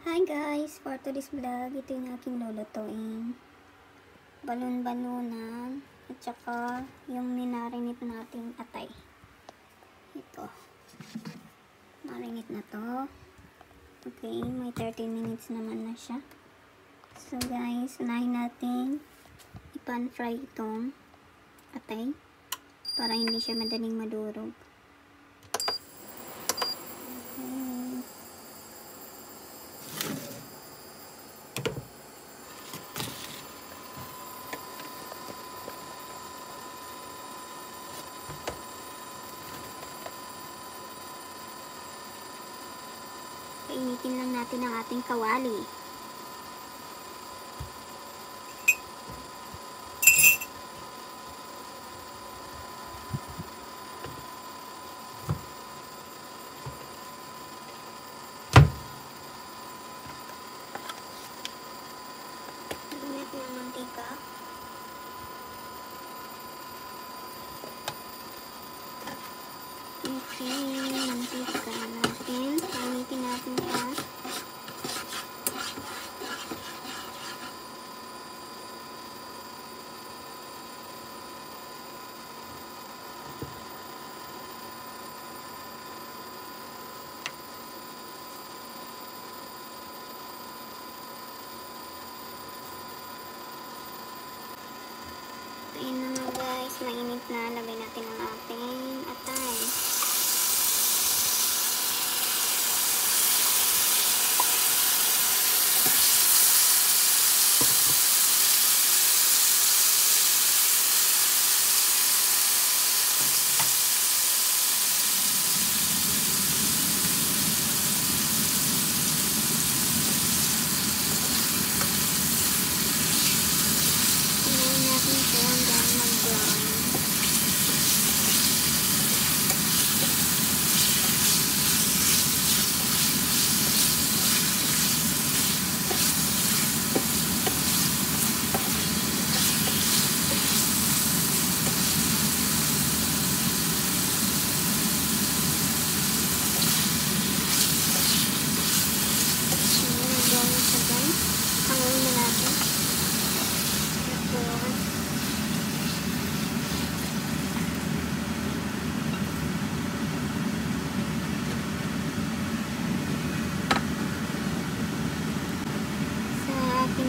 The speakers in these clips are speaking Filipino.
Hi guys! For today's vlog, ito yung aking lulutuin. Balon-balunan at saka yung minarinate nating atay. Ito. Marinate na to. Okay, may 30 minutes naman na siya. So guys, unahin natin ipan-fry itong atay para hindi siya madaling madurog. Painitin lang natin ang ating kawali. Lagyan natin ang mantika. Okay, mantika natin. Painitin natin pa. Ayan na nga guys, mainit na. Lagay natin ang ating atay.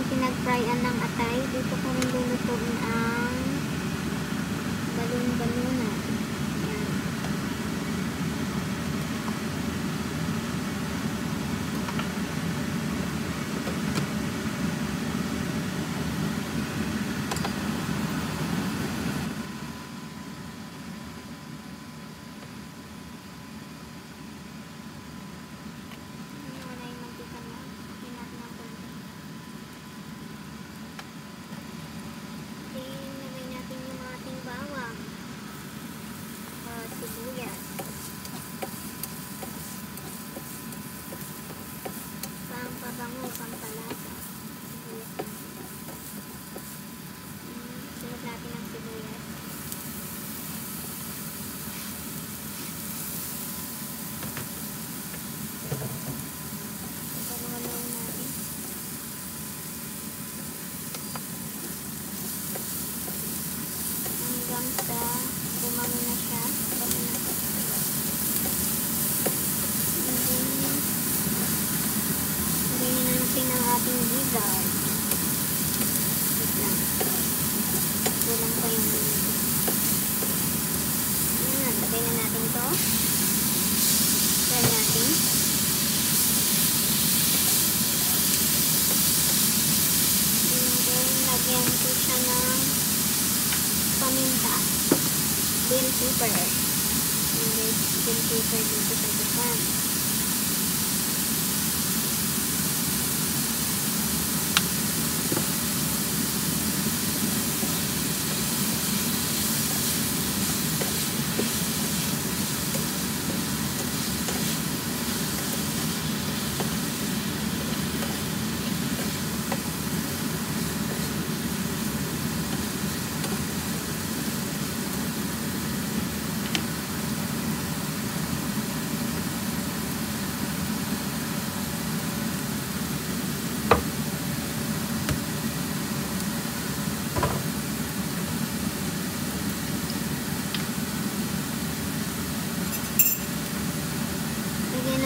Pinag-fryan ng atay, dito ko rin lulutuin ang balon-balunan. Ayan. Sibuyas. Pampabango, pampalasa. Sibuyas natin. Sunod natin ang sibuyas. Pagmalaw natin. Hanggang sa bumalo na siya. Ating gizzard. Wait lang. Kulang pa yung ayan, lagay na natin to. Try natin. And then, lagyan ko siya ng paminta. Bell pepper. And then, bell pepper dito sa depan.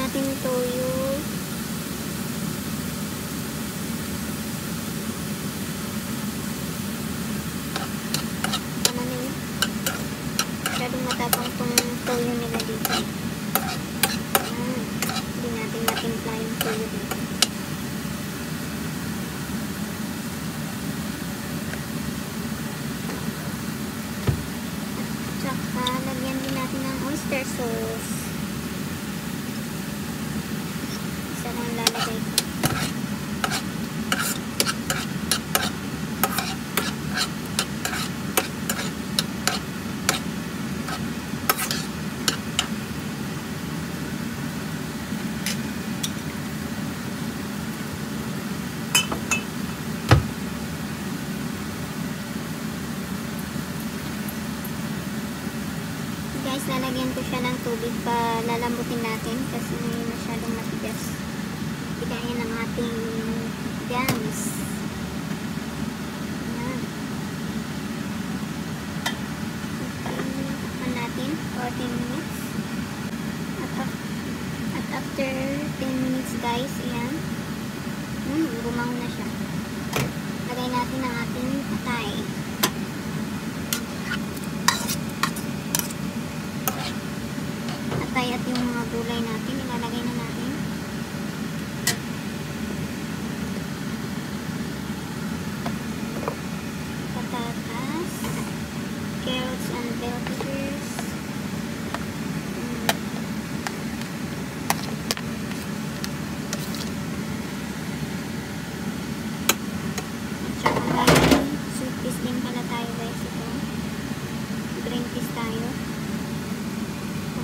natin toyo. Tama na yun. Masyadong matapang tong toyo nila dito. Hindi natin matimpla yung toyo dito. Tsaka, lagyan din natin ng oyster sauce. Isa lang lalagay ko. Guys, lalagyan ko siya ng tubig pa lalambutin natin kasi masyadong matigas. Hindi kaya ng ating gams. Ayan. Okay, takpan natin for 10 minutes. At after 10 minutes guys, ayan. Bumangon na siya. Lagay natin ang ating atay. At yung mga gulay natin, ilalagay na natin. Patatas, carrots and bell peppers. At saka may sweet peas din pala tayo guys. Ito. Green peas tayo.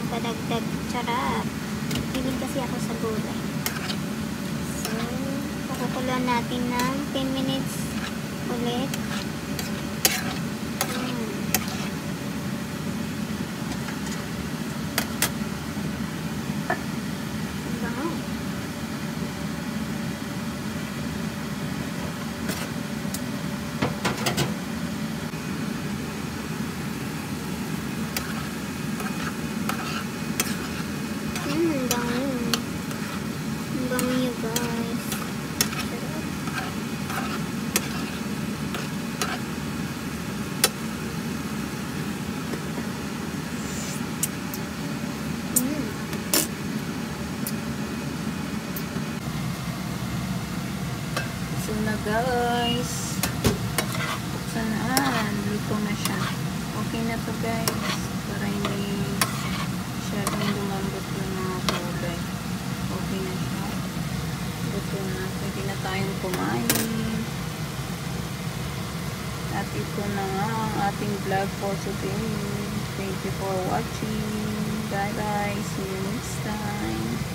Padagdag charap. Hilig kasi ako sa gulay. So, pakukuluan natin ng 10 minutes ulit. Bango. Bango nyo guys. So na guys. Buksan na. Luto na siya. Okay na to guys. Para hindi masyadong lumambot yung mga kulay. Okay na siya. Luto na. Pwede na tayong kumain. At ito na nga ang ating vlog for today. Thank you for watching. Bye bye. See you next time.